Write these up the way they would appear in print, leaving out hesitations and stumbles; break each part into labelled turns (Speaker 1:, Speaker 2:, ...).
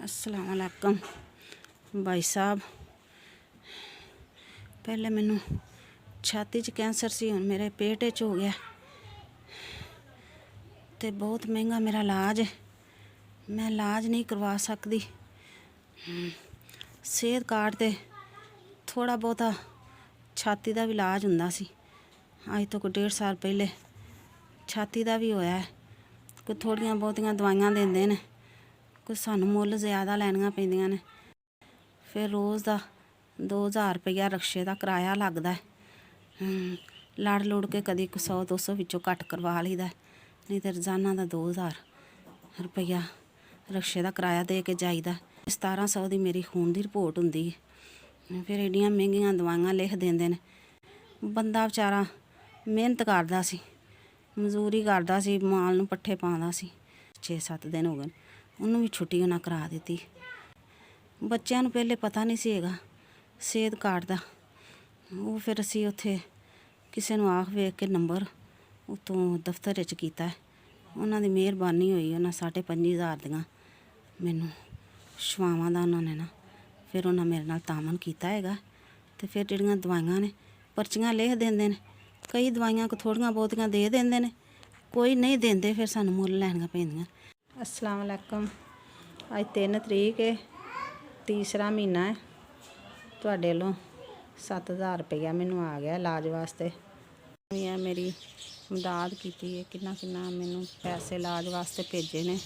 Speaker 1: अस्सलाम वालेकुम भाई साहब। पहले मैनू छाती च कैंसर सी, हुण मेरे पेट च हो गया ते बहुत महंगा मेरा इलाज है। मैं इलाज नहीं करवा सकती। सेहत कार्ड ते थोड़ा बहुता छाती का भी इलाज हुंदा सी। अज तो कोई 1.5 साल पहले छाती का भी होया है। कोई थोड़ियां बहुतियां दवाइयां देंदे ने, कोई सानू मुੱਲ ज़्यादा लैनियां पैंदियां ने। फिर रोज़ का 2000 रुपया रक्शे का किराया लगदा है। लड़ लुड़ के कदी 100-200 विचों घट करवा लईदा, नहीं तो रोज़ाना का 2000 रुपया रक्शे का किराया दे के जाईदा। 1700 की मेरी खून की रिपोर्ट हुंदी है। फिर एडियां महंगियां दवाइयां लिख देंदे ने। बंदा बेचारा मेहनत करदा सी, मजदूरी करदा सी, माल नूं पट्ठे पाउंदा सी। 6-7 दिन हो गए उन्होंने भी छुट्टी उन्हें करा दी। बच्चों पहले पता नहीं सी हैगा सेहत कार्ड का। वो फिर असी उत्थे किसी नूं आख वेख के नंबर उतों दफ्तर च कीता है। उन्हां दी मेहरबानी होई, उन्हां 25,500 दियां मैनू छुआवां दा उन्होंने ना फिर उन्हें मेरे नाल तामन कीता हैगा। ते फिर जिहड़ियां दवाइयां ने पर्चियां लिख देंदे ने। कई दवाइयां को थोड़ियां बहुतियां दे देंदे ने, कोई नहीं देंदे, फिर सानू मुੱਲ लैनियां पैंदियां। अस्सलाम वालेकुम। अज 3 तरीक है, तीसरा महीना है। तुहाडे लों 7000 रुपया मैनू आ गया इलाज वास्ते। मेरी मदद की है, किन्ना किन्ना मैनू पैसे इलाज वास्ते भेजे ने।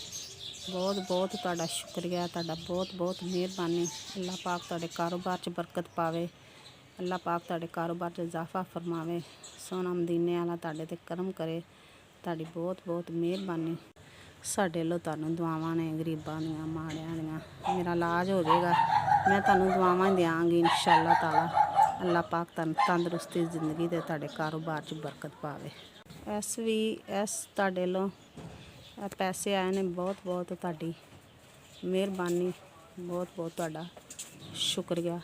Speaker 1: बहुत बहुत तुहाडा शुक्रिया, तुहाडा बहुत बहुत मेहरबानी। अल्लाह पाक तुहाडे कारोबार च बरकत पावे, अल्लाह पाक तुहाडे कारोबार च इजाफा फरमावे, सोना मदीने वाला तुहाडे ते करम करे। तुहाडी बहुत बहुत मेहरबानी। साडे लो तुहानू दुआवां ने, गरीबां दियां, माड़ियां दियां। मेरा इलाज हो जाएगा, मैं तुहानू दुआवां देंगी इंशाअल्लाह ताला। अल्लाह पाक तंदरुस्ती जिंदगी दे, तुहाडे कारोबार च बरकत पावे। एस तुहाडे लो पैसे आए ने, बहुत बहुत तुहाडी मेहरबानी, बहुत बहुत तुहाडा शुक्रिया।